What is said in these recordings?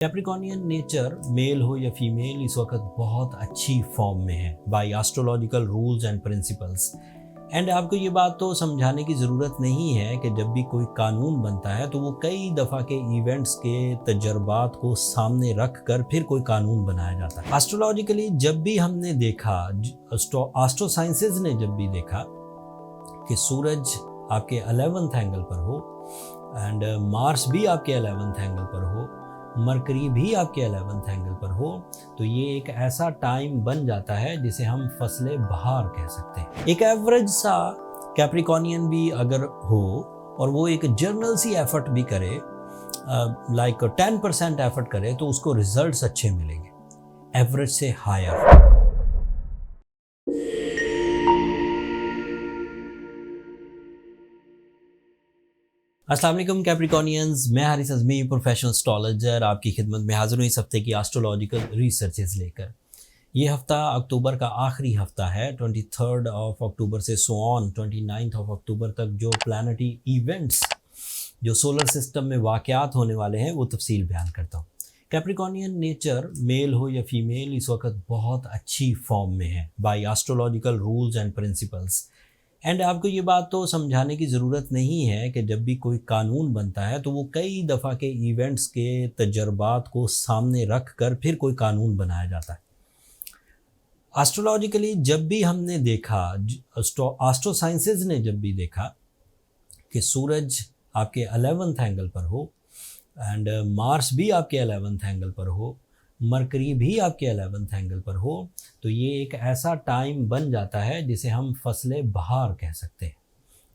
कैप्रिकॉर्नियन nature mail हो या female इस वक्त बहुत अच्छी फॉर्म में है by astrological rules and principles. And आपको ये बात तो समझाने की ज़रूरत नहीं है कि जब भी कोई कानून बनता है तो वो कई दफ़ा के इवेंट्स के तजर्बात को सामने रख कर फिर कोई कानून बनाया जाता है। एस्ट्रोलॉजिकली जब भी हमने देखा, एस्ट्रो साइंसेज ने जब भी देखा कि सूरज आपके 11th एंगल पर हो एंड मार्स भी आपके 11th एंगल पर हो, मरकरी भी आपके 11th एंगल पर हो, तो ये एक ऐसा टाइम बन जाता है जिसे हम फसले बहार कह सकते हैं। एक एवरेज सा कैप्रिकॉर्नियन भी अगर हो और वो एक जर्नल सी एफर्ट भी करे, लाइक 10% एफर्ट करे, तो उसको रिजल्ट्स अच्छे मिलेंगे एवरेज से हायर। अस्सलाम वालेकुम कैप्रिकॉर्नियंस, मैं हारिस अज़मी प्रोफेशनल एस्ट्रोलॉजर आपकी खिदमत में हाजिर हूँ इस हफ्ते की एस्ट्रोलॉजिकल रिसर्चेस लेकर। ये हफ्ता अक्टूबर का आखिरी हफ्ता है, 23 अक्टूबर से सो ऑन 29 अक्टूबर तक जो प्लानिटरी इवेंट्स जो सोलर सिस्टम में वाक़यात होने वाले हैं वो तफसील बयान करता हूँ। कैप्रिकॉर्नियन नेचर मेल हो या फीमेल इस वक्त बहुत अच्छी फॉर्म में है by astrological rules and principles. And आपको ये बात तो समझाने की ज़रूरत नहीं है कि जब भी कोई कानून बनता है तो वो कई दफ़ा के इवेंट्स के तजर्बात को सामने रख कर फिर कोई कानून बनाया जाता है। एस्ट्रोलॉजिकली जब भी हमने देखा, एस्ट्रो साइंसेज ने जब भी देखा कि सूरज आपके 11th एंगल पर हो एंड मार्स भी आपके 11th एंगल पर हो, मरकरी भी आपके 11th एंगल पर हो, तो ये एक ऐसा टाइम बन जाता है जिसे हम फसले बहार कह सकते हैं।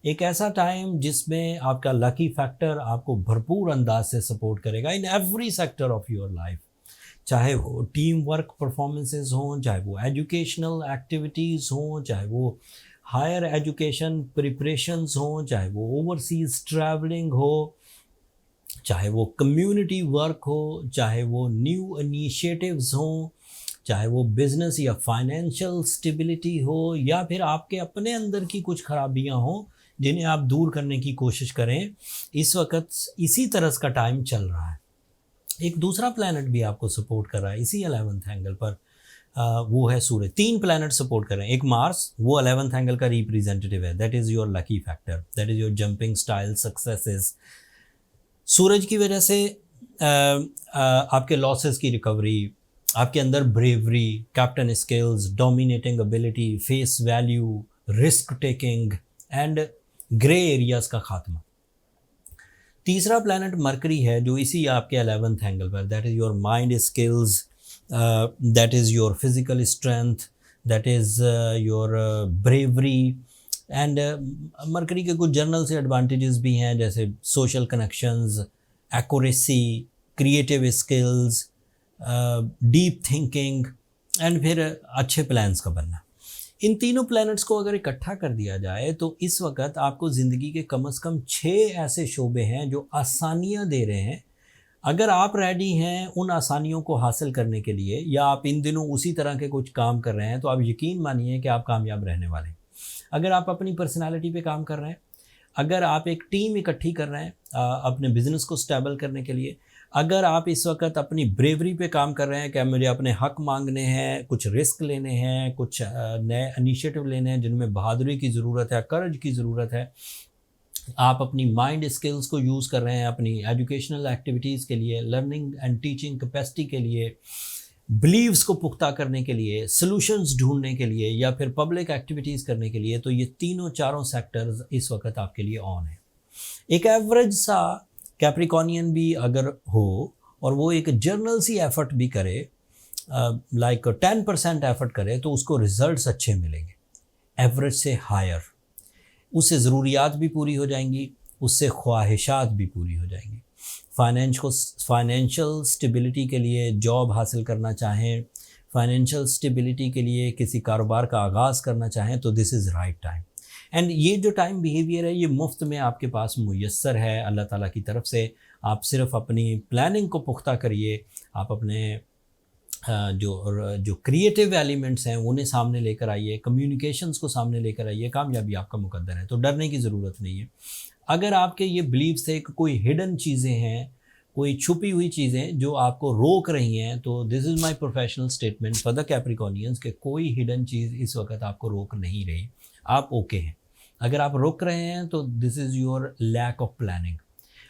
एक ऐसा टाइम जिसमें आपका लकी फैक्टर आपको भरपूर अंदाज से सपोर्ट करेगा in every sector of your life, चाहे वो टीम वर्क परफॉर्मेंसेज हों, चाहे वो एजुकेशनल एक्टिविटीज़ हों, चाहे वो हायर एजुकेशन प्रिपरेशंस हों, चाहे वो ओवरसीज़ ट्रैवलिंग हो, चाहे वो कम्युनिटी वर्क हो, चाहे वो न्यू इनिशिएटिव्स हों, चाहे वो बिज़नेस या फाइनेंशियल स्टेबिलिटी हो, या फिर आपके अपने अंदर की कुछ खराबियां हों जिन्हें आप दूर करने की कोशिश करें। इस वक्त इसी तरह का टाइम चल रहा है। एक दूसरा प्लैनेट भी आपको सपोर्ट कर रहा है इसी 11th एंगल पर, वो है सूरज। 3 प्लैनेट सपोर्ट कर रहे हैं। एक मार्स, वो 11th एंगल का रिप्रेजेंटेटिव है, that is your lucky factor, that is your jumping style successes. सूरज की वजह से आपके लॉसेस की रिकवरी, आपके अंदर bravery, captain skills, dominating ability, face value, risk taking and grey areas का खात्मा। तीसरा प्लैनेट मरकरी है जो इसी आपके 11th एंगल पर, that is your mind skills, that is your physical strength, that is your bravery and mercury के कुछ जर्नल से एडवांटेजेस भी हैं, जैसे social connections, accuracy, creative skills, deep thinking and फिर अच्छे प्लान्स का बनना। इन तीनों प्लैनेट्स को अगर इकट्ठा कर दिया जाए तो इस वक्त आपको ज़िंदगी के कम से कम 6 ऐसे शोबे हैं जो आसानियाँ दे रहे हैं। अगर आप रेडी हैं उन आसानियों को हासिल करने के लिए, या आप इन दिनों उसी तरह के कुछ काम कर रहे हैं, तो आप यकीन मानिए कि आप कामयाब रहने वाले हैं। अगर आप अपनी पर्सनालिटी पे काम कर रहे हैं, अगर आप एक टीम इकट्ठी कर रहे हैं अपने बिजनेस को स्टेबल करने के लिए, अगर आप इस वक्त अपनी ब्रेवरी पे काम कर रहे हैं कि मुझे अपने हक मांगने हैं, कुछ रिस्क लेने हैं, कुछ नए इनिशिएटिव लेने हैं जिनमें बहादुरी की ज़रूरत है, करेज की ज़रूरत है, आप अपनी माइंड स्किल्स को यूज़ कर रहे हैं अपनी एजुकेशनल एक्टिविटीज़ के लिए, लर्निंग एंड टीचिंग कैपेसिटी के लिए, बिलीव्स को पुख्ता करने के लिए, सॉल्यूशंस ढूंढने के लिए, या फिर पब्लिक एक्टिविटीज़ करने के लिए, तो ये तीनों चारों सेक्टर्स इस वक्त आपके लिए ऑन है। एक एवरेज सा कैप्रिकॉर्नियन भी अगर हो और वो एक जर्नल सी एफर्ट भी करे, लाइक 10% एफर्ट करे, तो उसको रिजल्ट्स अच्छे मिलेंगे एवरेज से हायर। उससे ज़रूरियात भी पूरी हो जाएंगी, उससे ख्वाहिशात भी पूरी हो जाएंगी। फाइनेंशियल स्टेबिलिटी के लिए जॉब हासिल करना चाहें, फाइनेंशियल स्टेबिलिटी के लिए किसी कारोबार का आगाज़ करना चाहें, तो this is right time. And ये जो टाइम बिहेवियर है ये मुफ्त में आपके पास मुयस्सर है अल्लाह ताला की तरफ से। आप सिर्फ अपनी प्लानिंग को पुख्ता करिए, आप अपने जो क्रिएटिव एलिमेंट्स हैं उन्हें सामने लेकर आइए, कम्युनिकेशंस को सामने लेकर आइए, कामयाबी आपका मुकद्दर है, तो डरने की ज़रूरत नहीं है। अगर आपके ये बिलीव्स है कि कोई हिडन चीज़ें हैं, कोई छुपी हुई चीज़ें जो आपको रोक रही हैं, तो this is my professional statement for the Capricornians कि कोई हिडन चीज़ इस वक्त आपको रोक नहीं रही, आप ओके हैं। अगर आप रुक रहे हैं तो this is your lack of planning.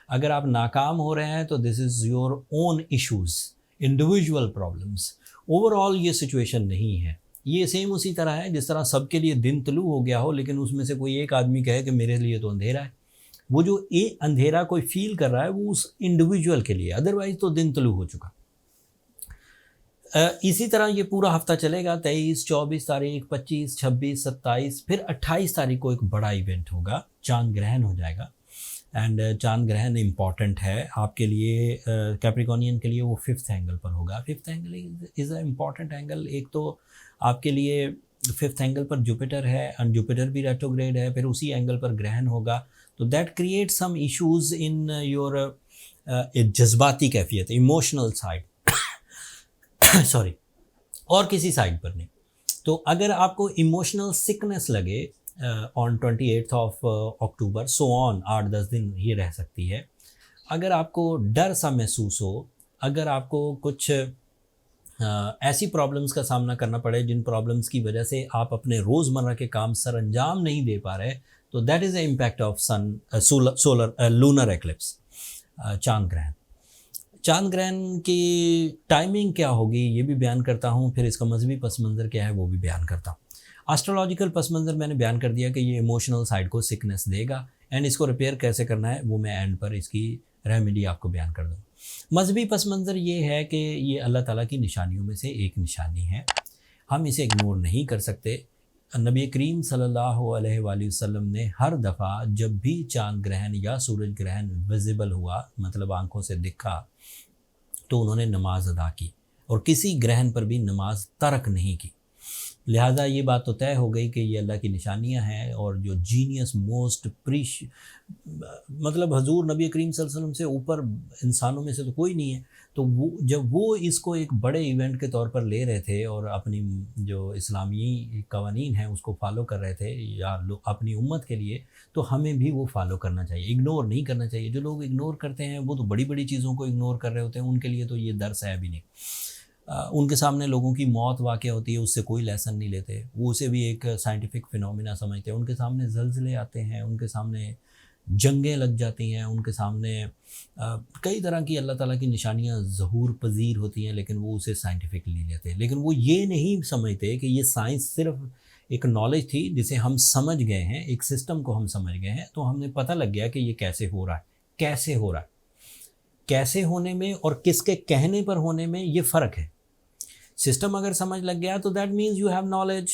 अगर आप नाकाम हो रहे हैं तो this is your own issues, individual problems. Overall ये सिचुएशन नहीं है। ये सेम उसी तरह है जिस तरह सबके लिए दिन तुलू हो गया हो, लेकिन उसमें से कोई एक आदमी कहे कि मेरे लिए तो अंधेरा है। वो जो अंधेरा कोई फील कर रहा है वो उस इंडिविजुअल के लिए, अदरवाइज तो दिन तुलू हो चुका। इसी तरह ये पूरा हफ्ता चलेगा, 23, 24 तारीख, 25, 26, 27, फिर 28 तारीख को एक बड़ा इवेंट होगा, चांद ग्रहण हो जाएगा। एंड चांद ग्रहण इम्पॉर्टेंट है आपके लिए, कैप्रिकॉर्नियन के लिए। वो 5th एंगल पर होगा। 5th angle is a important angle. एक तो आपके लिए 5th एंगल पर जुपिटर है, एंड जुपिटर भी रेट्रोग्रेड है, फिर उसी एंगल पर ग्रहण होगा, तो that create some issues in your जज्बाती कैफियत, इमोशनल साइड सॉरी, और किसी साइड पर नहीं। तो अगर आपको इमोशनल सिकनेस लगे on 28 of October, so on 8-10 दिन ये रह सकती है। अगर आपको डर सा महसूस हो, अगर आपको कुछ ऐसी प्रॉब्लम्स का सामना करना पड़े जिन प्रॉब्लम्स की वजह से आप अपने रोज़मर्रा के काम सर अंजाम नहीं दे पा रहे, तो that is the impact of solar lunar eclipse, चांद ग्रहण। चांद ग्रहण की टाइमिंग क्या होगी ये भी बयान करता हूँ, फिर इसका मजहबी पस मंज़र क्या है वो भी बयान करता हूँ। एस्ट्रोलॉजिकल पस मंज़र मैंने बयान कर दिया कि ये इमोशनल साइड को सिकनेस देगा, एंड इसको रिपेयर कैसे करना है वो मैं एंड पर इसकी रेमेडी आपको बयान कर दूँ। मजहबी पस मंज़र ये है कि ये अल्लाह ताला की निशानियों में से एक निशानी है, हम इसे इग्नोर नहीं कर सकते। नबी करीम सल्लल्लाहु अलैहि वसल्लम ने हर दफ़ा जब भी चांद ग्रहण या सूरज ग्रहण विजिबल हुआ, मतलब आंखों से दिखा, तो उन्होंने नमाज अदा की और किसी ग्रहण पर भी नमाज तर्क नहीं की। लिहाजा ये बात तो तय हो गई कि ये अल्लाह की निशानियां हैं, और जो जीनियस मोस्ट मतलब हजूर नबी करीम सल्लल्लाहु अलैहि वसल्लम से ऊपर इंसानों में से तो कोई नहीं है। तो वो जब वो इसको एक बड़े इवेंट के तौर पर ले रहे थे और अपनी जो इस्लामी कवानीन हैं उसको फॉलो कर रहे थे या अपनी उम्मत के लिए, तो हमें भी वो फॉलो करना चाहिए, इग्नोर नहीं करना चाहिए। जो लोग इग्नोर करते हैं वो तो बड़ी बड़ी चीज़ों को इग्नोर कर रहे होते हैं, उनके लिए तो ये दर्स है भी नहीं। उनके सामने लोगों की मौत वाक़या होती है, उससे कोई लेसन नहीं लेते, वो उसे भी एक साइंटिफिक फिनोमिना समझते हैं। उनके सामने ज़लज़ले आते हैं, उनके सामने जंगें लग जाती हैं, उनके सामने कई तरह की अल्लाह ताला की निशानियां ज़हूर पजीर होती हैं, लेकिन वो उसे साइंटिफिकली लेते हैं। लेकिन वो ये नहीं समझते कि ये साइंस सिर्फ एक नॉलेज थी जिसे हम समझ गए हैं, एक सिस्टम को हम समझ गए हैं, तो हमने पता लग गया कि ये कैसे हो रहा है, कैसे हो रहा है। कैसे होने में और किसके कहने पर होने में ये फ़र्क है। सिस्टम अगर समझ लग गया तो that means you have knowledge,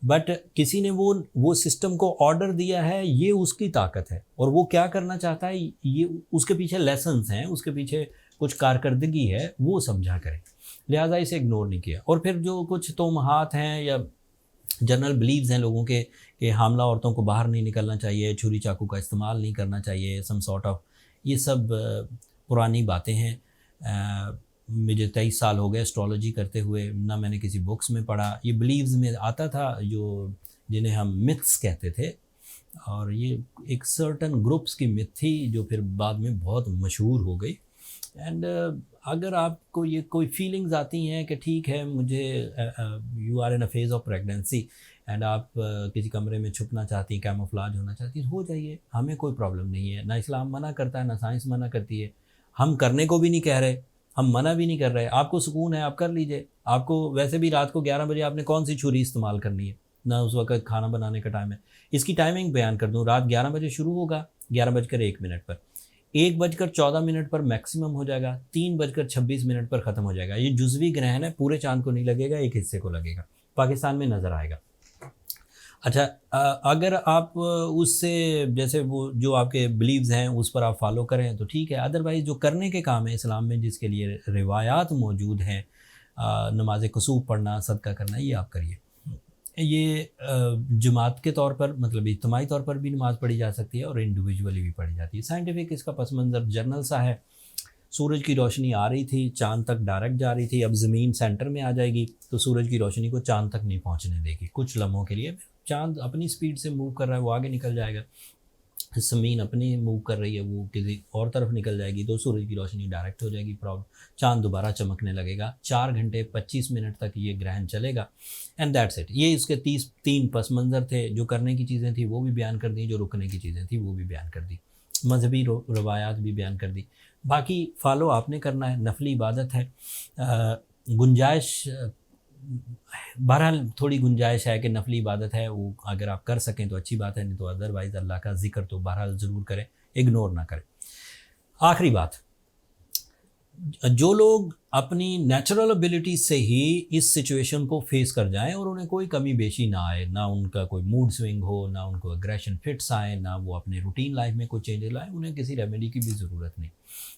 but किसी ने वो सिस्टम को ऑर्डर दिया है, ये उसकी ताकत है, और वो क्या करना चाहता है ये उसके पीछे लेसन्स हैं, उसके पीछे कुछ कारकर्दगी है, वो समझा करें। लिहाजा इसे इग्नोर नहीं किया। और फिर जो कुछ तोमहात हैं या जनरल बिलीव्स हैं लोगों के कि हामला औरतों को बाहर नहीं निकलना चाहिए, छुरी चाकू का इस्तेमाल नहीं करना चाहिए, सम सॉर्ट ऑफ, ये सब पुरानी बातें हैं। मुझे 23 साल हो गए एस्ट्रोलॉजी करते हुए, ना मैंने किसी बुक्स में पढ़ा, ये बिलीव्स में आता था जो जिन्हें हम मिथ्स कहते थे, और ये एक सर्टन ग्रुप्स की मिथ थी जो फिर बाद में बहुत मशहूर हो गई। एंड अगर आपको ये कोई फीलिंग्स आती हैं कि ठीक है मुझे, you are in a phase of pregnancy and आप किसी कमरे में छुपना चाहती हैं, कैमोफ्लेज होना चाहती हैं, हो जाइए, हमें कोई प्रॉब्लम नहीं है। ना इस्लाम मना करता है, ना साइंस मना करती है, हम करने को भी नहीं कह रहे, हम मना भी नहीं कर रहे। आपको सुकून है आप कर लीजिए। आपको वैसे भी रात को 11 बजे आपने कौन सी छुरी इस्तेमाल करनी है, ना उस वक्त खाना बनाने का टाइम है। इसकी टाइमिंग बयान कर दूं, रात 11 बजे शुरू होगा, 11:01 पर, 1:14 पर मैक्सिमम हो जाएगा, 3:26 पर ख़त्म हो जाएगा। ये जुज़वी ग्रहण है, पूरे चांद को नहीं लगेगा, एक हिस्से को लगेगा, पाकिस्तान में नज़र आएगा। अच्छा, अगर आप उससे जैसे वो जो आपके बिलीव्स हैं उस पर आप फॉलो करें तो ठीक है, अदरवाइज़ जो करने के काम है इस्लाम में, जिसके लिए रिवायात मौजूद हैं, नमाज कुसूफ पढ़ना, सदका करना, ये आप करिए। ये जमात के तौर पर, मतलब इज्तिमाई तौर पर भी नमाज़ पढ़ी जा सकती है और इंडिविजुअली भी पढ़ी जाती है। साइंटिफिक इसका पस मंज़र जर्नल सा है। सूरज की रोशनी आ रही थी, चांद तक डायरेक्ट जा रही थी, अब ज़मीन सेंटर में आ जाएगी तो सूरज की रोशनी को चांद तक नहीं पहुंचने देगी कुछ लम्हों के लिए। चांद अपनी स्पीड से मूव कर रहा है, वो आगे निकल जाएगा। ज़मीन अपनी मूव कर रही है, वो किसी और तरफ निकल जाएगी तो सूरज की रोशनी डायरेक्ट हो जाएगी, प्रॉब्लम, चाँद दोबारा चमकने लगेगा। 4 घंटे 25 मिनट तक ये ग्रहण चलेगा एंड दैट्स इट। ये इसके 3 पस मंज़र थे। जो करने की चीज़ें थी वो भी बयान कर दी, जो रुकने की चीज़ें थी वो भी बयान कर दी, मजहबी रवायात भी बयान कर दी। बाकी फॉलो आपने करना है, नफली इबादत है। गुंजाइश, बहरहाल थोड़ी गुंजाइश है कि नफली इबादत है, वो अगर आप कर सकें तो अच्छी बात है, नहीं तो अदरवाइज़ अल्लाह का ज़िक्र तो बहरहाल ज़रूर करें, इग्नोर ना करें। आखिरी बात, जो लोग अपनी नेचुरल एबिलिटी से ही इस सिचुएशन को फेस कर जाएं और उन्हें कोई कमी बेशी ना आए, ना उनका कोई मूड स्विंग हो, ना उनको एग्रेशन फिट्स आए, ना वो अपने रूटीन लाइफ में कोई चेंजेस लाए, उन्हें किसी रेमेडी की भी ज़रूरत नहीं।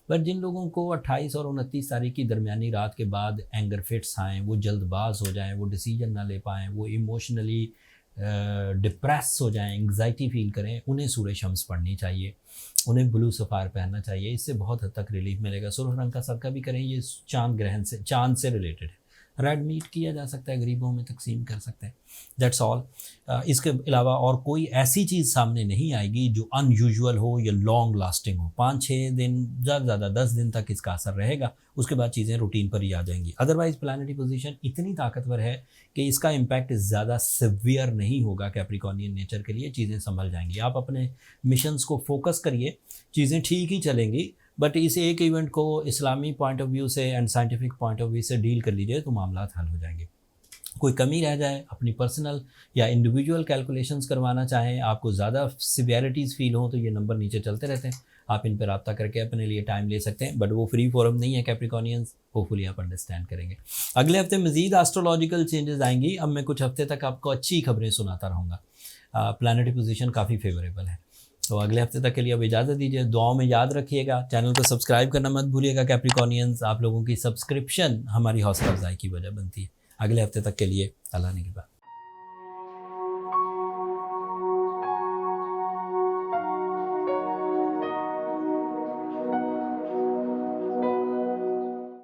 पर जिन लोगों को 28 और 29 तारीख की दरमियानी रात के बाद एंगर फिट्स आएँ, वो जल्दबाज हो जाएँ, वो डिसीजन ना ले पाएँ, वो इमोशनली डिप्रेस हो जाएँ, एंग्जाइटी फील करें, उन्हें सूरह शम्स पढ़नी चाहिए, उन्हें ब्लू सफ़ार पहनना चाहिए। इससे बहुत हद तक रिलीफ मिलेगा। सुर्ख रंग का सदका भी करें, ये चांद ग्रहण से, चांद से रिलेटेड है। रेड मीट किया जा सकता है, गरीबों में तकसीम कर सकते हैं, दैट्स ऑल। इसके अलावा और कोई ऐसी चीज़ सामने नहीं आएगी जो अनयूजुअल हो या लॉन्ग लास्टिंग हो। 5-6 दिन, ज़्यादा ज़्यादा 10 दिन तक इसका असर रहेगा, उसके बाद चीज़ें रूटीन पर ही आ जाएंगी। अदरवाइज़ प्लानिटरी पोजीशन इतनी ताकतवर है कि इसका इम्पैक्ट ज़्यादा सिवियर नहीं होगा कैप्रिकॉर्नियन नेचर के लिए, चीज़ें संभल जाएंगी। आप अपने मिशंस को फोकस करिए, चीज़ें ठीक ही चलेंगी। बट इस एक इवेंट को इस्लामी पॉइंट ऑफ व्यू से and scientific point of view से डील कर लीजिए तो मामला हल हो जाएंगे। कोई कमी रह जाए, अपनी पर्सनल या इंडिविजुअल कैलकुलेशंस करवाना चाहें, आपको ज़्यादा सिवियरिटीज़ फील हो, तो ये नंबर नीचे चलते रहते हैं, आप इन पर रब्ता करके अपने लिए टाइम ले सकते हैं। बट वो फ्री फोरम नहीं है कैप्रिकॉर्नियंस, होपफुली आप अंडरस्टैंड करेंगे। अगले हफ्ते मज़ीद एस्ट्रोलॉजिकल चेंजेस आएंगी। अब मैं कुछ हफ्ते तक आपको अच्छी खबरें सुनाता रहूँगा। प्लानिटरी पोजीशन काफ़ी फेवरेबल है। तो अगले हफ्ते तक के लिए अब इजाज़त दीजिए। दुआओं में याद रखिएगा, चैनल को सब्सक्राइब करना मत भूलिएगा। कैप्रिकॉर्नियंस, आप लोगों की सब्सक्रिप्शन हमारी हौसला अफजाई की वजह बनती है। अगले हफ्ते तक के लिए अल्लाह ने की बात।